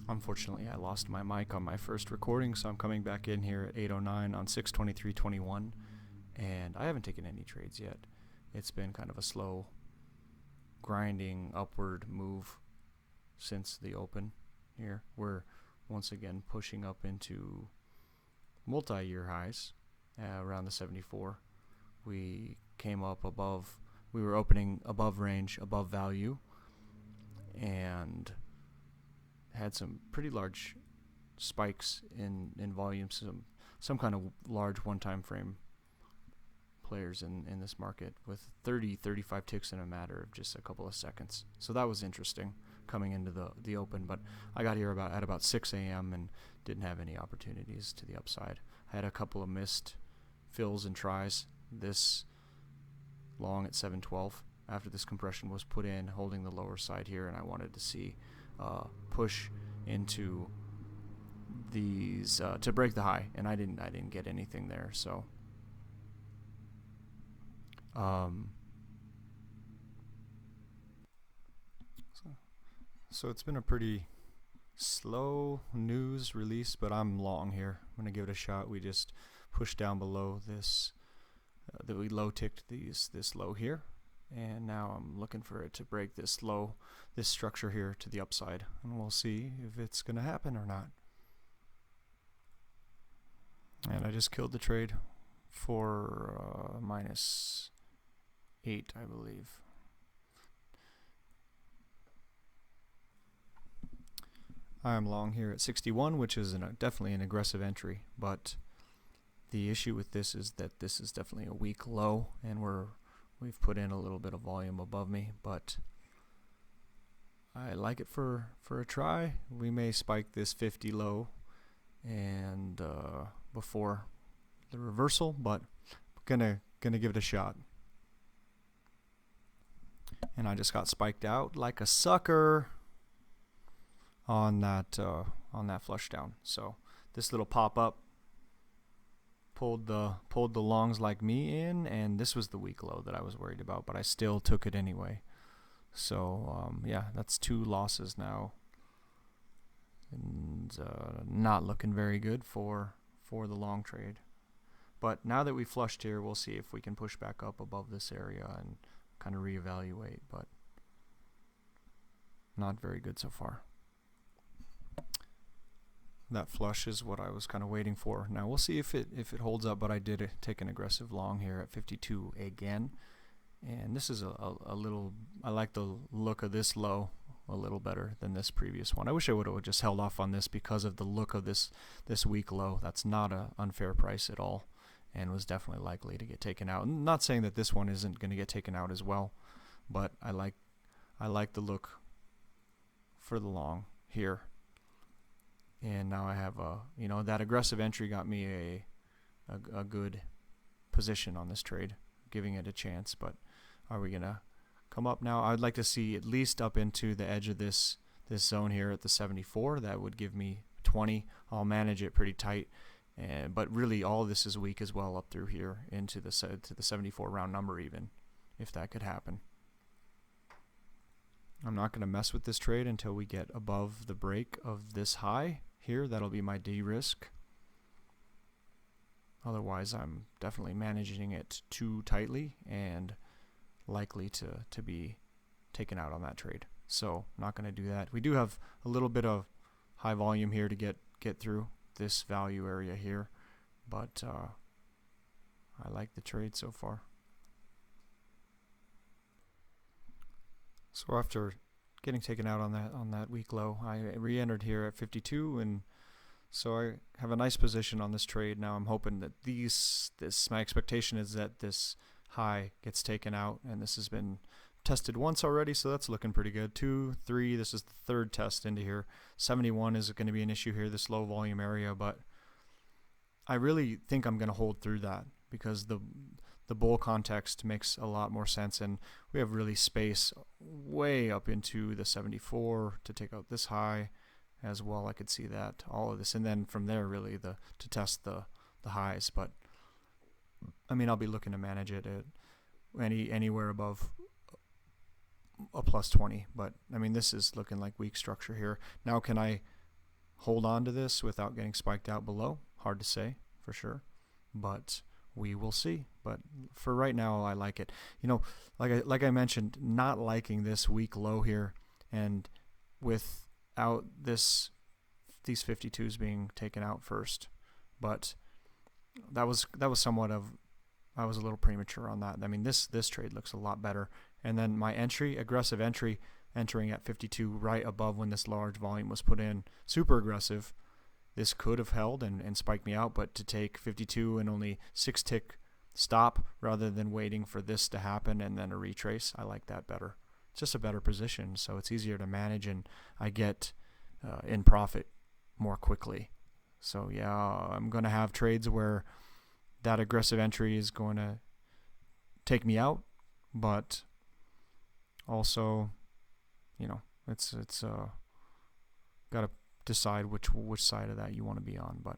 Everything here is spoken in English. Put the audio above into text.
Unfortunately, I lost my mic on my first recording, so I'm coming back in here at 8:09 on 6:23:21, and I haven't taken any trades yet. It's been kind of a slow, grinding upward move since the open here. We're once again pushing up into multi-year highs around the 74. We came up above, we were opening above range, above value, and had some pretty large spikes in volume, some kind of large one-time frame players in this market with 35 ticks in a matter of just a couple of seconds. So that was interesting coming into the open, but I got here at about 6 a.m. and didn't have any opportunities to the upside. I had a couple of missed fills and tries this long at 712 after this compression was put in, holding the lower side here, and I wanted to see push into these to break the high, and I didn't get anything there. So so it's been a pretty slow news release, but I'm long here. I'm gonna give it a shot. We just pushed down below this that we low ticked this low here, and now I'm looking for it to break this low, this structure here to the upside, and we'll see if it's gonna happen or not. And I just killed the trade for -8, I believe. I'm long here at 61, which is definitely an aggressive entry, but the issue with this is that this is definitely a weak low, and we've put in a little bit of volume above me, but I like it for a try. We may spike this 50 low and before the reversal, but gonna give it a shot. And I just got spiked out like a sucker on that flush down. So this little pop up pulled the longs like me in, and this was the weak low that I was worried about, but I still took it anyway. So yeah, that's 2 losses now, and not looking very good for the long trade. But now that we flushed here, we'll see if we can push back up above this area and kind of reevaluate, but not very good so far. That flush is what I was kind of waiting for. Now we'll see if it holds up, but I did take an aggressive long here at 52 again. And this is a little, I like the look of this low a little better than this previous one. I wish I would have just held off on this because of the look of this weak low. That's not an unfair price at all, and was definitely likely to get taken out. I'm not saying that this one isn't going to get taken out as well, but I like the look for the long here. And now I have that aggressive entry got me a good position on this trade, giving it a chance. But are we gonna come up now? I'd like to see at least up into the edge of this zone here at the 74. That would give me 20. I'll manage it pretty tight, but really all of this is weak as well up through here into the 74 round number, even if that could happen. I'm not going to mess with this trade until we get above the break of this high here. That'll be my de-risk. Otherwise, I'm definitely managing it too tightly and likely to be taken out on that trade. So not going to do that. We do have a little bit of high volume here to get through this value area here, but I like the trade so far. So after getting taken out on that weak low, I re-entered here at 52, and so I have a nice position on this trade. Now I'm hoping that my expectation is that this high gets taken out, and this has been tested once already, so that's looking pretty good. 2, 3, this is the 3rd test into here. 71 is going to be an issue here, this low volume area, but I really think I'm going to hold through that because the bull context makes a lot more sense, and we have really space way up into the 74 to take out this high as well. I could see that, all of this, and then from there really to test the highs. But I mean, I'll be looking to manage it at anywhere above a plus 20, but I mean, this is looking like weak structure here. Now can I hold on to this without getting spiked out below. Hard to say for sure, but we will see. But for right now, I like it. You know, like I mentioned, not liking this weak low here, and without these 52s being taken out first. But that was somewhat of, I was a little premature on that. I mean, this trade looks a lot better. And then my entry, aggressive entry, entering at 52 right above when this large volume was put in, super aggressive. This could have held and spiked me out, but to take 52 and only 6 tick stop rather than waiting for this to happen and then a retrace, I like that better. It's just a better position, so it's easier to manage, and I get in profit more quickly. So yeah, I'm going to have trades where that aggressive entry is going to take me out, but also, you know, it's got to decide which side of that you want to be on. But